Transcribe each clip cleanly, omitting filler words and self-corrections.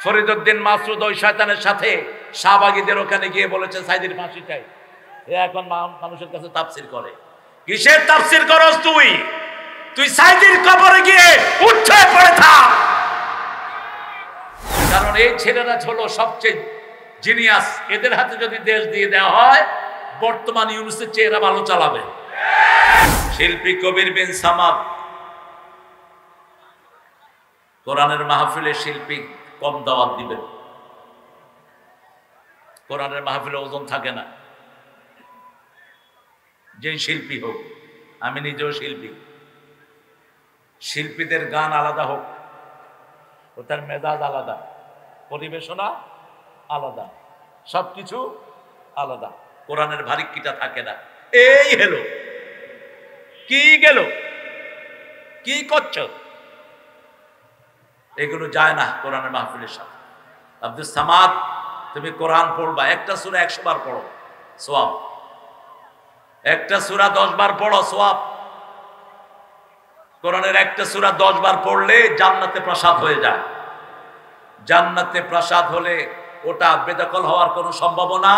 ফরিদউদ্দিন মাসউদ ওই শয়তানের সাথে শাহবাগীদের ওখানে গিয়ে বলেছে সাইদির ফাঁসি চাই। এখন মানুষের কাছে তাফসীর করে। কিসের তাফসীর করস তুই? তুই সাইদির কবরে গিয়ে উঠে পড়ে থাক। কারণ এই ছেলেরা হলো সবচেয়ে জিনিয়াস। এদের হাতে যদি দেশ দিয়ে দেওয়া হয় বর্তমান ইউনুসের চেয়ে এরা ভালো চালাবে। শিল্পী কবির বিন সামাদ কোরআনের মাহফিলে শিল্পী কম দাওয়াত দিবেন। কোরআনের মাহফিলে ওজন থাকে না। যেই শিল্পী হোক, আমি নিজেও শিল্পী, শিল্পীদের গান আলাদা হোক, ও তার মেজাজ আলাদা, পরিবেশনা আলাদা, সবকিছু আলাদা। কোরআনের ভারিক্কিটা থাকে না। এই হলো কি গেল কি করছ, এগুলো যায় না কোরআনের মাহফিলের সাথে। আব্দুল সামাদ, তুমি কোরআন পড়বা, একটা সূরা 100 বার পড়ো সওয়াব, একটা সূরা 10 বার পড়ো সওয়াব। কোরআনের একটা সূরা 10 বার পড়লে জান্নাতে প্রাসাদ হয়ে যায়। জান্নাতে প্রাসাদ হলে ওটা বেদখল হওয়ার কোনো সম্ভাবনা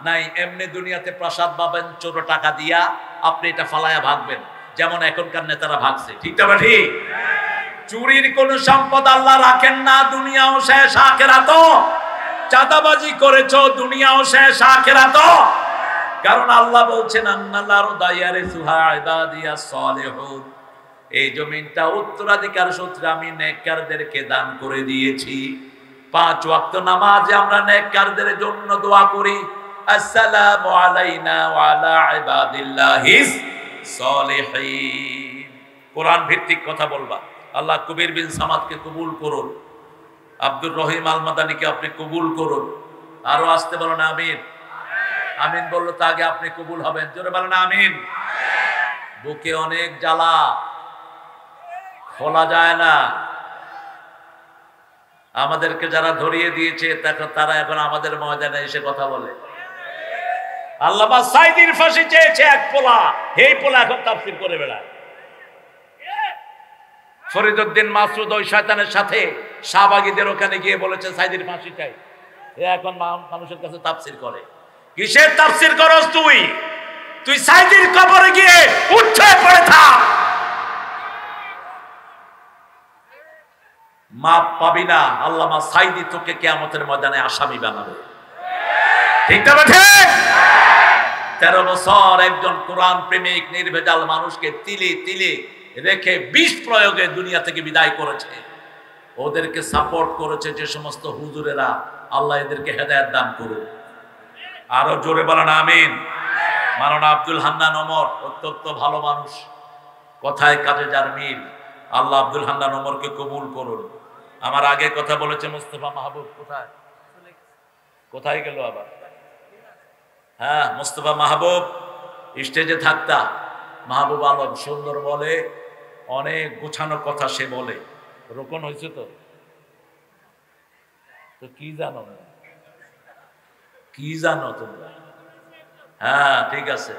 নাই। এমনি দুনিয়াতে প্রাসাদ পাবেন চোর টাকা দিয়া, আপনি এটা ফালায়া ভাগবেন, যেমন এখনকার নেতারা ভাগছে। ঠিক না ঠিক? চুরির কোন সম্পদ আল্লাহ রাখেন না, দুনিয়াও শেষ আখিরাতও। চাঁদাবাজি করেছো, দুনিয়াও শেষ আখিরাতও। কারণ আল্লাহ বলছেন আন্নাল্লাহু দায়ারিসুহা ইবাদিয়াস সালিহুন, এই জমিনটা উত্তরাধিকার সূত্রে আমি নেককারদেরকে দান করে দিয়েছি। 5 ওয়াক্ত নামাজে আমরা নেককারদের জন্য দোয়া করি, আসসালামু আলাইনা ওয়া আলা ইবাদিল্লাহিস সালিহিন। কোরআন ভিত্তিক কথা বলবা। আল্লাহ কবির বিন সামাদকে কবুল করুন, আব্দুর রহিম আল মাদানীকে আপনি কবুল করুন। আরো আসতে বলেন আমিন। আমিন বললো তো আগে আপনি কবুল হবেন, জোরে বলেন আমিন। বুকে অনেক জ্বালা, খোলা যায় না। আমাদেরকে যারা ধরিয়ে দিয়েছে তারা এখন আমাদের ময়দানে এসে কথা বলে। আল্লামা সাইদির ফাঁসি চেয়েছে এক পোলা, এই পোলা এখন তাফসীর করে বেড়ায়। ফরিদউদ্দিন মাসউদ ওই শয়তানের সাথে শাহবাগীদের ওখানে গিয়ে বলেছে সাইদির ফাঁসি চাই। এখন মানুষের কাছে তাফসীর করে। কিসের তাফসীর করস তুই? তুই সাইদির কবরে গিয়ে উঠে পড়ে থাক। মাপ পাবি না, আল্লামা সাইদি তোকে কিয়ামতের ময়দানে আসামি বানাবে। ঠিক না ঠিক? 13 বছর একজন কোরআন প্রেমিক নির্ভেজাল মানুষকে তিলে তিলে রেখে বিষ প্রয়োগে দুনিয়া থেকে বিদায় করেছে। ওদেরকে সাপোর্ট করেছে যে সমস্ত হুজুরেরা, আল্লাহ এদেরকে হেদায়েত দান করুন। আরো জোরে বলেন আমিন। মাওলানা আব্দুল হান্নান ওমর অত্যন্ত ভালো মানুষ, কথায় কাজে যার মিল। আল্লাহ আব্দুল হান্নান ওমরকে কবুল করুন। আমার আগে কথা বলেছে মুস্তাফা মাহবুব, কোথায় কোথায় গেল আবার? হ্যাঁ, মুস্তাফা মাহবুব স্টেজে থাকতা। মাহবুব আলম সুন্দর বলে, অনেক গোছানো কথা সে বলে। রোকন হয়েছে তো কি জানো, কি জানো তোমরা? হ্যাঁ ঠিক আছে,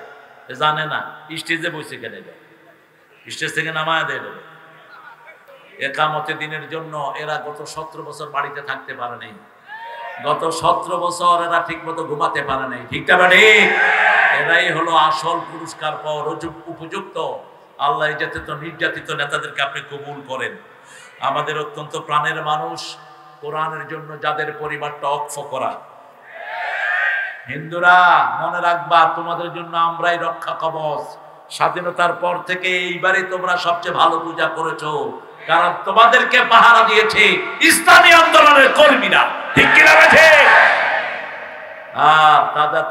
জানে না স্টেজে বসে কেন, স্টেজ থেকে নামায় দেয়। একামতে দিনের জন্য এরা গত 17 বছর বাড়িতে থাকতে পারে নাই। গত 17 বছর এরা ঠিক মতো ঘুমাতে পারে নাই। ঠিক না ঠিক? এরাই হলো আসল পুরস্কার পাওয়ার উপযুক্ত। আল্লাহ যাতে তো নির্যাতিত নেতাদেরকে আপনি কবুল করেন। আমাদের অত্যন্ত প্রাণের মানুষ, কোরআনের জন্য যাদের পরিবারটা অক্ষ করা। হিন্দুরা মনে রাখবা, তোমাদের জন্য আমরাই রক্ষা কবচ। স্বাধীনতার পর থেকে এইবারে তোমরা সবচেয়ে ভালো পূজা করেছো, কারণ তোমাদেরকে পাহারা দিয়েছে ইসলামী আন্দোলনের কর্মীরা। ঠিক কিনা বেঠে?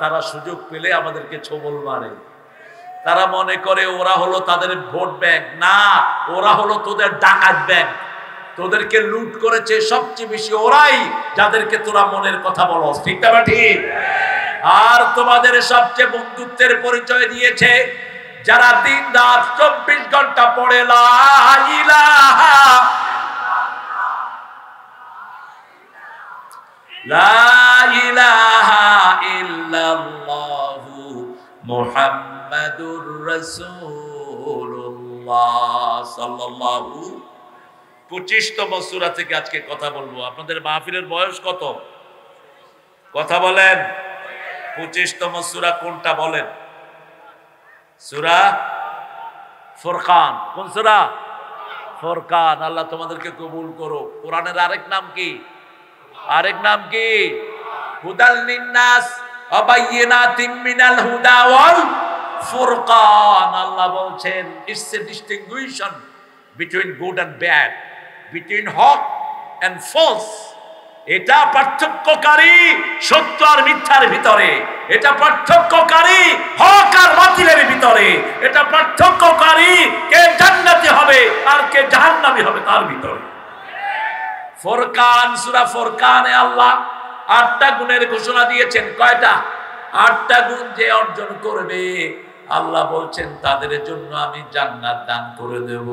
তারা সুযোগ পেলে আমাদেরকে ছোবল মারে। তারা মনে করে ওরা হলো তাদের ভোট ব্যাংক। না, ওরা হলো তোদের ডাকাত ব্যাংক। তোদেরকে লুট করেছে সবচেয়ে বেশি ওরাই, যাদেরকে তোরা মনের কথা বলস। ঠিক না ঠিক? আর তোমাদের সবচেয়ে বন্ধুত্বের পরিচয় দিয়েছে যারা দিন রাত 24 ঘন্টা পড়ে লা ইলাহা ইল্লাল্লাহু মুহাম্মাদুর রাসূলুল্লাহ সাল্লাল্লাহু। 25তম সূরা থেকে আজকে কথা বলবো। আপনাদের মাহফিলের বয়স কত? কথা বলেন। 25তম সূরা কোনটা বলেন? সূরা ফুরকান। কোন সূরা? ফুরকান। আল্লাহ তোমাদেরকে কবুল করো। কোরআনের আরেক নাম কি? আরেক নাম কি? হুদাল লিন্নাস ওয়া বাইয়িনাতিম মিনাল হুদা ওয়াল ফুরকান। আল্লাহ বলছেন it's a distinction between good and bad, between হক এন্ড ফলস। এটা পার্থক্যকারী সত্য আর মিথ্যার ভিতরে, এটা পার্থক্যকারী হক আর বাতিলের ভিতরে, এটা পার্থক্যকারী কে জান্নাতি হবে আর কে জাহান্নামী হবে তার ভিতরে। ফুরকান, সূরা ফুরকানে আল্লাহ 8টা গুণের ঘোষণা দিয়েছেন। কয়টা? 8টা গুণ যে অর্জন করবে আল্লাহ বলছেন তাদের জন্য আমি জান্নাত দান করে দেব,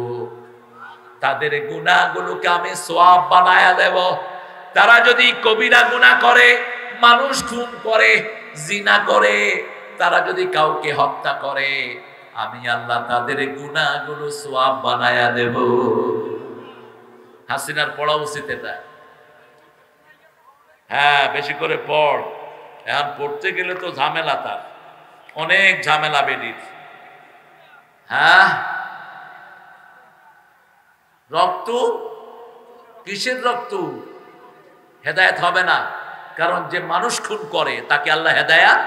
তাদের গুনাহগুলোকে আমি সওয়াব বানায়া দেব। তারা যদি কবিরা গুনাহ করে, মানুষ খুন করে, জিনা করে, তারা যদি কাউকে হত্যা করে, আমি আল্লাহ তাদের গুনাহগুলো সওয়াব বানায়া দেব। হাসিনার পড়া উচিত এটা। হ্যাঁ, বেশি করে পড়। এখন পড়তে গেলে তো ঝামেলা, তার অনেক ঝামেলা বেডির। হ্যাঁ, রক্ত কিসের রক্ত? হেদায়েত হবে না, কারণ যে মানুষ খুন করে তাকে আল্লাহ হেদায়েত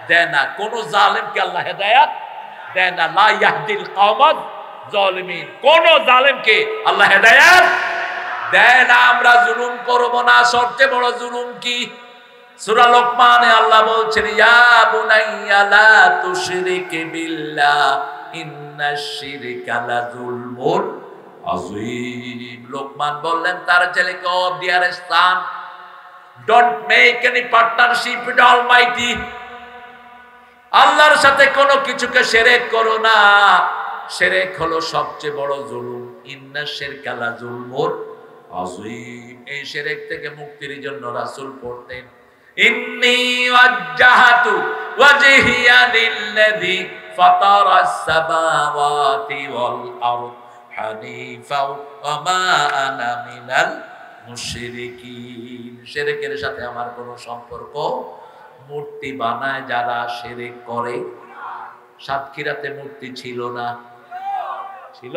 দেয় না। কোন জালেমকে আল্লাহ হেদায়েত দেয় না। লা ইয়াহদিল কওমাজ জালিমিন। কোন জালেমকে আল্লাহ হেদায়েত দেয় না। আমরা জুলুম করব না। সবচেয়ে বড় জুলুম কি? সূরা লোকমানে আল্লাহ বলছেন ইয়া বুনাইয়া লা তুশরিক বিল্লাহ ইন্নাশ শিরকা লাযুলমুন আযীম। লোকমান বললেন তার ছেলেকে, O dear son, don't make any partnership with Almighty. আল্লাহর সাথে কোনো কিছুকে শিরক করো না। শিরক হলো সবচেয়ে বড় জুলুম। ইন্নাশ শিরকা লাযুলমুন আযীম। এই শিরক থেকে মুক্তির জন্য রাসূল পড়তেন ইন্নী ওয়াজ্জাহাতু ওয়াজহিয়া লিল্লাযী ফাতারাস সামাওয়াতি ওয়াল আরদ হানিফা ওয়া মা আনা মিনাল মুশরিকিন। শিরকের সাথে আমার কোনো সম্পর্ক। মূর্তি বানায় যারা শিরক করে। সাতক্ষীরাতে মূর্তি ছিল না? ছিল।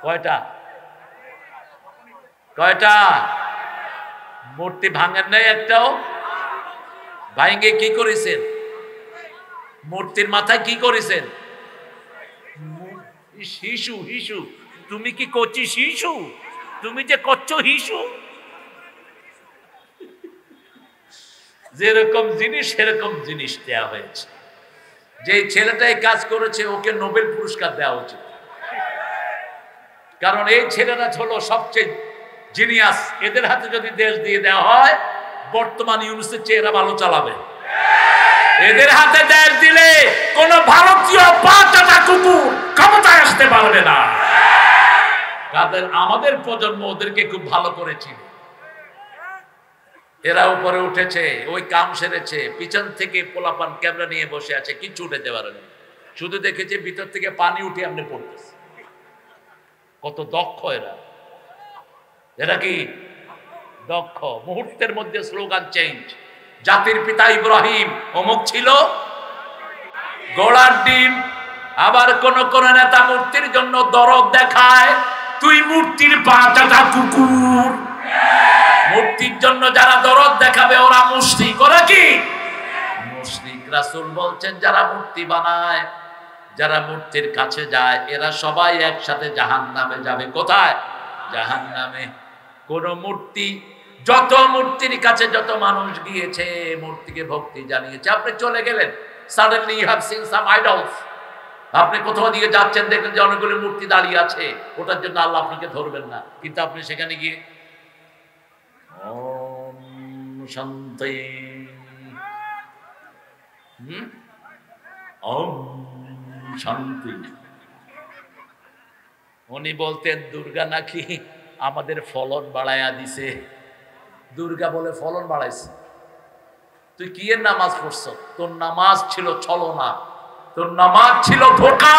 কয়টা? কয়টা? মূর্তি ভাঙেন নাই একটাও? ভাঙে কি করেছেন? মূর্তির মাথায় কি করেছেন? শিশু। হিসু? তুমি কি করছি শিশু? তুমি যে করছো হিসু। যেরকম জিনিস সেরকম জিনিস দেওয়া হয়েছে। যে ছেলেটাই কাজ করেছে ওকে নোবেল পুরস্কার দেওয়া উচিত, কারণ এই ছেলেরা হলো সবচেয়ে জিনিয়াস। এদের হাতে যদি দেশ দিয়ে দেওয়া হয়, বর্তমান ইউনিসের চেয়ে ভালো চালাবে। এদের হাতে দেশ দিলে কোন ভারতীয় পাঁচটা কুকুর ক্ষমতায় আসতে পারবে না। আমাদের প্রজন্ম ওদেরকে খুব ভালো করেছিল। এরা উপরে উঠেছে, ওই কাম সেরেছে, পিছন থেকে পোলাপান ক্যামেরা নিয়ে বসে আছে, কিচ্ছু উঠাতে পারেনি। শুধু দেখেছে ভিতর থেকে পানি উঠে এমনি পড়তেছে। কত দক্ষ এরা! এরা কি দক্ষ! মুহূর্তের মধ্যে স্লোগান চেঞ্জ। জাতির পিতা ইব্রাহিম অমুক ছিল, গোলার ডিম। আবার কোন কোন নেতা মূর্তির জন্য দরদ দেখায়, তুই মূর্তির পাঁচটা কুকুর। মূর্তির জন্য যারা দরদ দেখাবে ওরা মুশরিক। ওরা কি মুশরিক? রাসূল বলছেন যারা মূর্তি বানায়, যারা মূর্তির কাছে যায়, এরা সবাই একসাথে জাহান্নামে যাবে। কোথায়? জাহান্নামে। কোন মূর্তি, যত মূর্তির কাছে যত মানুষ গিয়েছে, মূর্তিকে ভক্তি জানিয়েছে, আপনি চলে গেলেন, suddenly you have seen some idols. আপনি কোথাও দিকে যাচ্ছেন, দেখলেন যে অনেকগুলো মূর্তি দাঁড়িয়ে আছে, ওটার জন্য আল্লাহ আপনাকে ধরবেন না। কিন্তু আপনি সেখানে গিয়ে ওম শান্তি, ওম শান্তি। উনি বলতেন দুর্গা নাকি আমাদের ফলন বাড়াইয়া দিছে। দুর্গা বলে ফলন বাড়াইছে। তুই কি এর নামাজ পড়ছ? তোর নামাজ ছিল ছলনা, তোর নামাজ ছিল ধোঁকা।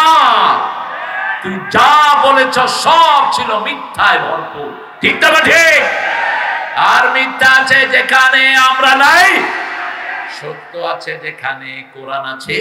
তুই যা বলেছ সব ছিল মিথ্যায় ভরপুর। ঠিক না ঠিক? আর মিথ্যা আছে যেখানে আমরা নাই, সত্য আছে যেখানে কোরআন আছে।